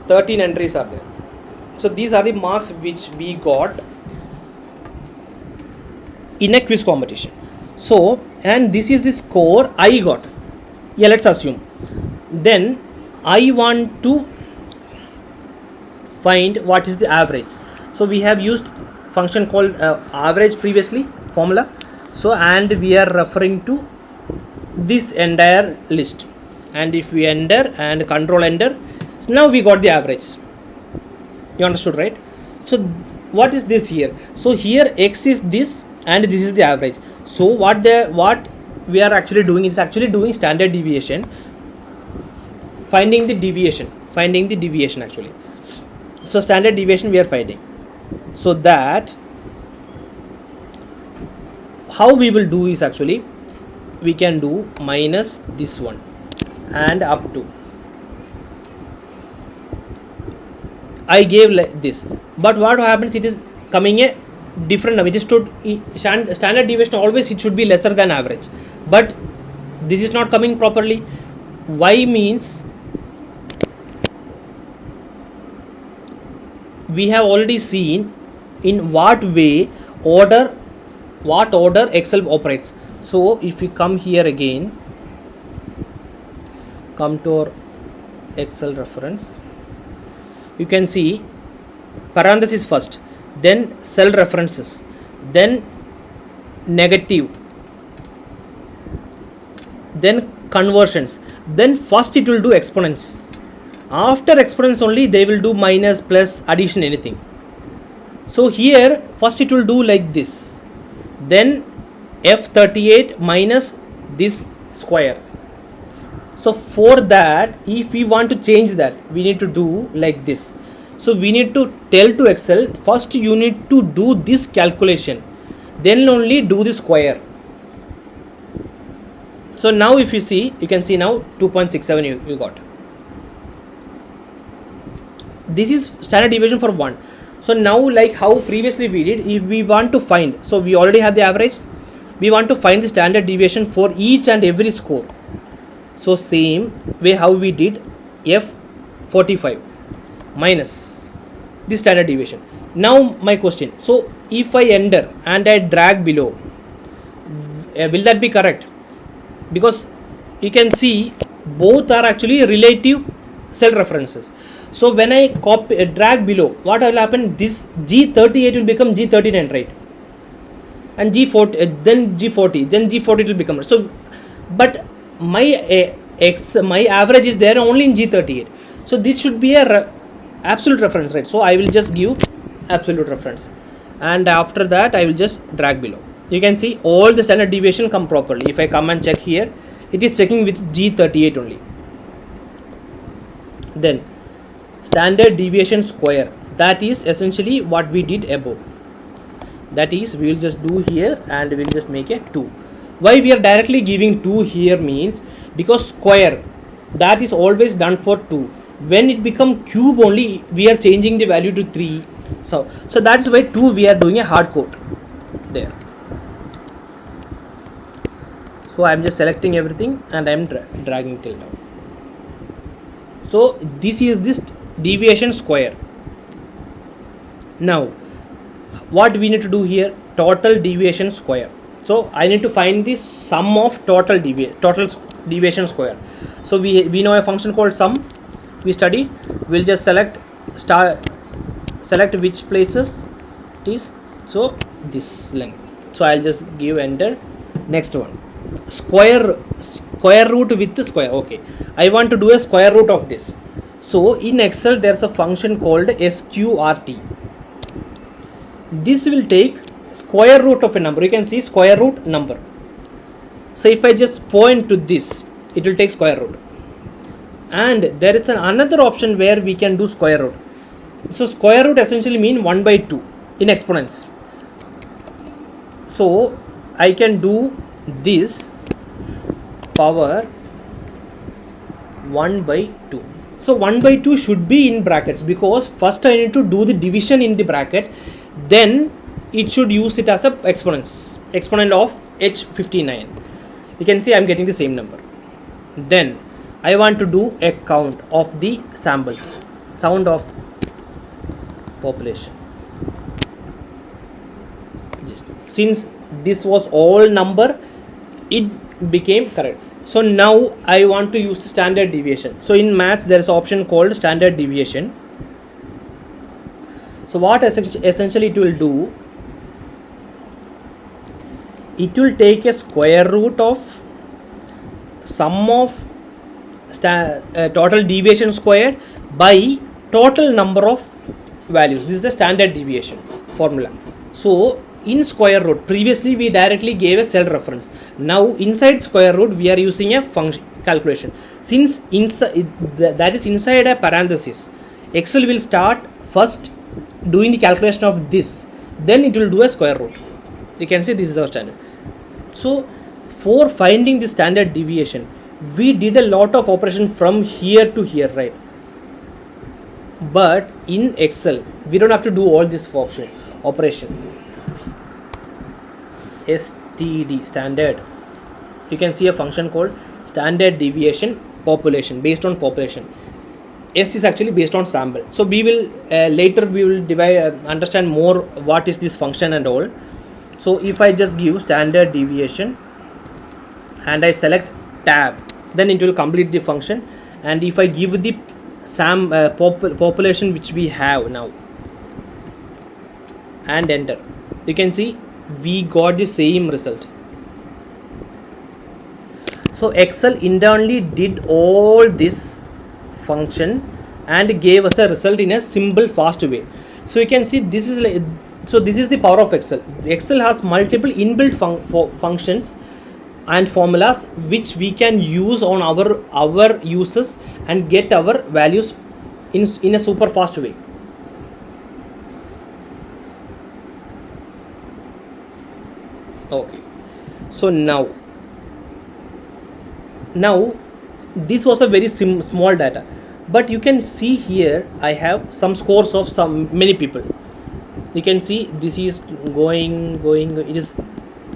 13 entries are there. So these are the marks which we got in a quiz competition. So, and this is the score I got. Yeah, let's assume. Then I want to find what is the average. So we have used function called average previously, formula. So, and we are referring to this entire list, and if we enter and control enter, so now we got the average. You understood, right? So what is this here? So here X is this and this is the average. So what we are actually doing is actually doing standard deviation, finding the deviation actually. So standard deviation we are finding. So that how we will do is actually we can do minus this one and up to. I gave like this, but what happens, it is coming a different number. It is standard deviation always it should be lesser than average, but this is not coming properly. Why means we have already seen in what order Excel operates. So if we come here again, come to our Excel reference, you can see parenthesis first, then cell references, then negative, then conversions, then first it will do exponents. After exponents only they will do minus, plus, addition, anything. So here first it will do like this, then F38 minus this square. So for that, if we want to change that, we need to do like this. So we need to tell to Excel, first you need to do this calculation, then only do the square. So now if you see, you can see now 2.67 you got. This is standard deviation for 1. So now, like how previously we did, if we want to find, so we already have the average, we want to find the standard deviation for each and every score. So same way how we did F45 minus the standard deviation. Now my question, so if I enter and I drag below, will that be correct? Because you can see both are actually relative cell references. So when I copy drag below, what will happen? This G38 will become G39, right? And G40, then G40, then G40 will become. So, but my my average is there only in G38. So this should be a absolute reference, right? So I will just give absolute reference, and after that I will just drag below. You can see all the standard deviation come properly. If I come and check here, it is checking with G38 only. Then standard deviation square, that is essentially what we did above. That is, we will just do here and we will just make a 2. Why we are directly giving 2 here means because square, that is always done for 2. When it become cube only, we are changing the value to 3. So that's why 2 we are doing a hard code there. So I am just selecting everything and I am dragging till now. So this is this deviation square. Now what we need to do here, total deviation square. So I need to find the sum of total deviation square. So we know a function called sum. We study. We'll just select which places it is. So this length. So I'll just give enter. Next one, square root with the square. Okay, I want to do a square root of this. So in Excel there's a function called sqrt. This will take square root of a number. You can see square root number. So if I just point to this, it will take square root. And there is another option where we can do square root. So square root essentially mean 1 by 2 in exponents. So I can do this power 1 by 2. So 1 by 2 should be in brackets because first I need to do the division in the bracket, then it should use it as a exponent of H59. You can see I am getting the same number. Then I want to do a count of the samples, sound of population. Since this was all number, it became correct. So now I want to use the standard deviation. So in maths there is an option called standard deviation. So what essentially it will do, it will take a square root of sum of total deviation squared by total number of values. This is the standard deviation formula. So in square root, previously we directly gave a cell reference. Now inside square root we are using a function calculation. Since that is inside a parenthesis, Excel will start first doing the calculation of this, then it will do a square root. You can see this is our standard. So for finding the standard deviation, we did a lot of operation from here to here, right? But in Excel we don't have to do all this operation. STD, standard. You can see a function called standard deviation population, based on population. S is actually based on sample. So we will later we will understand more what is this function and all. So if I just give standard deviation and I select tab, then it will complete the function. And if I give the population which we have now and enter, you can see we got the same result. So Excel internally did all this function and gave us a result in a simple, fast way. So you can see this is like, so this is the power of Excel. Excel has multiple inbuilt functions and formulas which we can use on our uses and get our values in a super fast way. Okay, so now this was a very small data, but you can see here I have some scores of many people. You can see this is going,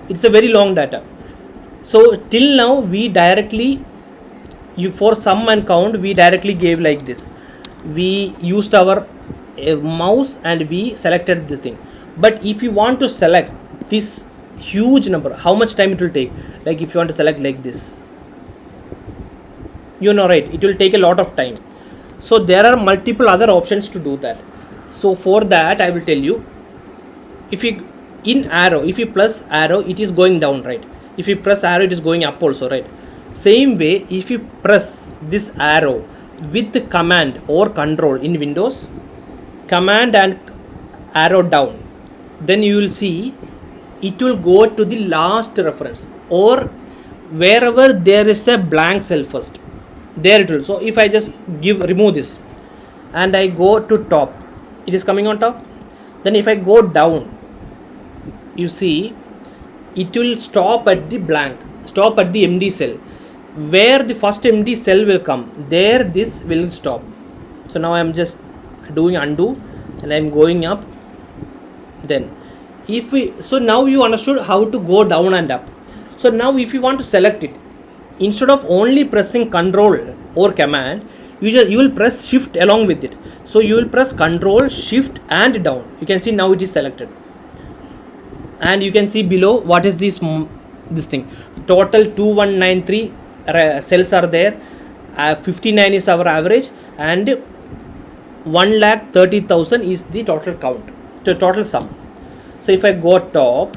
it's a very long data. So till now we directly, for sum and count we directly gave like this. We used our mouse and we selected the thing. But if you want to select this huge number, how much time it will take? Like if you want to select like this, you know, right, it will take a lot of time. So there are multiple other options to do that. So for that I will tell you, if you in arrow, if you plus arrow, it is going down, right? If you press arrow, it is going up also, right? Same way, if you press this arrow with the command or control in Windows, command and arrow down, then you will see it will go to the last reference or wherever there is a blank cell first, there it will. So if I just remove this and I go to top, it is coming on top. Then if I go down, you see it will stop at the blank, stop at the empty cell. Where the first empty cell will come, there this will stop. So now I am just doing undo and I am going up. Then if we, so now you understood how to go down and up. So now if you want to select it, instead of only pressing control or command, you will press shift along with it. So you will press control, shift and down. You can see now it is selected. And you can see below what is this thing. Total 2193 cells are there. 59 is our average and 1,30,000 is the total count, the total sum. So if I go top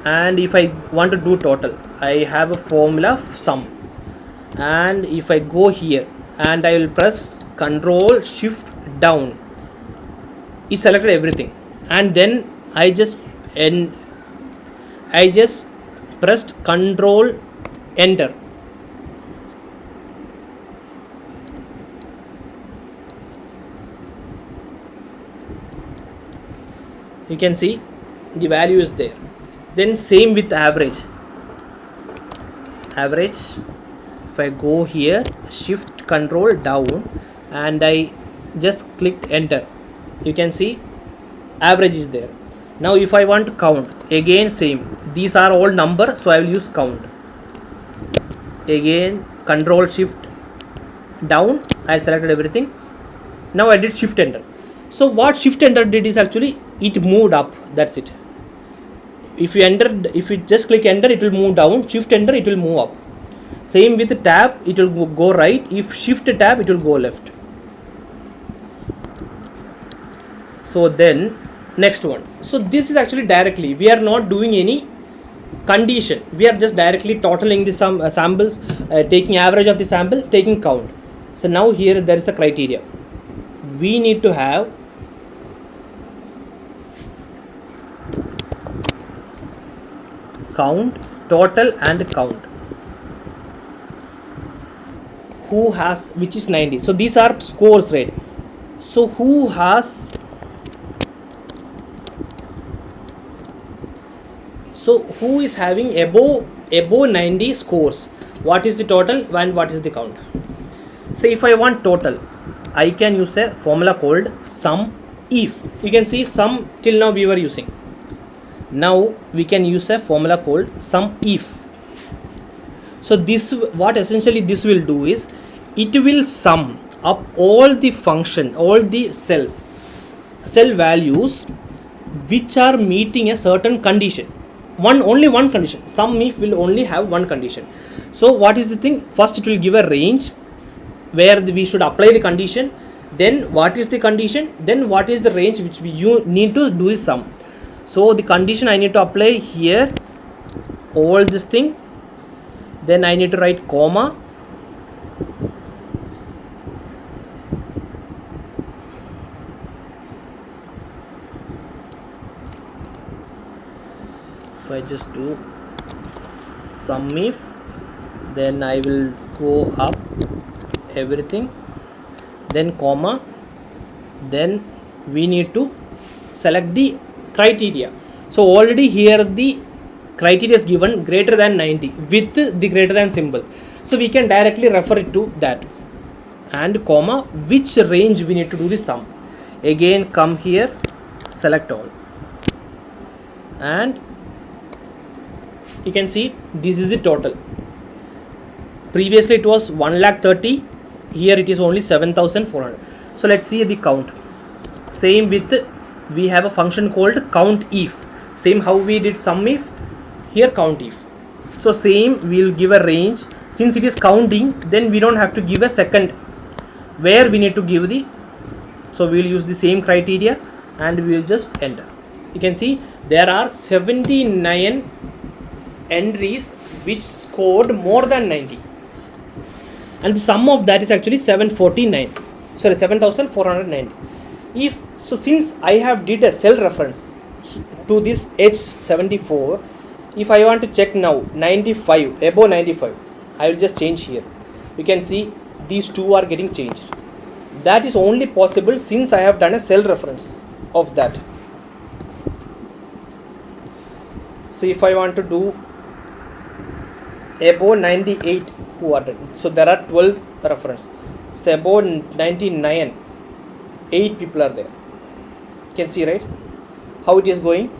and if I want to do total, I have a formula sum. And if I go here and I will press control shift down, it selected everything. And then I just pressed control enter. You can see the value is there. Then same with average. If I go here, shift control down and I just clicked enter, you can see average is there. Now if I want to count, again same, these are all numbers, so I will use count. Again control shift down, I selected everything. Now I did shift enter. So what shift enter did is actually it moved up, that's it. If you just click enter, it will move down. Shift enter, it will move up. Same with tab, it will go right. If shift tab, it will go left. So then next one. So this is actually directly, we are not doing any condition, we are just directly totaling the samples, taking average of the sample, taking count. So now here there is a criteria. We need to have count, total and count. Who has, which is 90. So these are scores, right? So who has, so who is having above 90 scores? What is the total and what is the count? So if I want total, I can use a formula called sum if. You can see sum till now we were using. Now we can use a formula called sum if. So this, what essentially this will do is, it will sum up all the function, all the cell values which are meeting a certain condition. Only one condition. Sum if will only have one condition. So what is the thing? First it will give a range where we should apply the condition. Then what is the condition? Then what is the range which you need to do is sum. So the condition I need to apply here, all this thing. Then I need to write comma. If I just do sum if, then I will go up everything, then comma, then we need to select the criteria. So already here the criteria is given greater than 90 with the greater than symbol. So we can directly refer it to that. And comma, which range we need to do the sum. Again come here, select all. and you can see this is the total. Previously it was 1,30,000, here it is only 7,400. So let's see the count. Same with, we have a function called count if. Same how we did sum if, here count if. So same, we'll give a range. Since it is counting, then we don't have to give a second where we need to give the, so we'll use the same criteria and we'll just enter. You can see there are 79 entries which scored more than 90, and the sum of that is actually 7,490. If so, since I have did a cell reference to this H74, if I want to check now 95, above 95, I will just change here. You can see these two are getting changed. That is only possible since I have done a cell reference of that. So if I want to do above 98 who are done, so there are 12 reference. So above 99, 8 people are there. You can see, right, how it is going.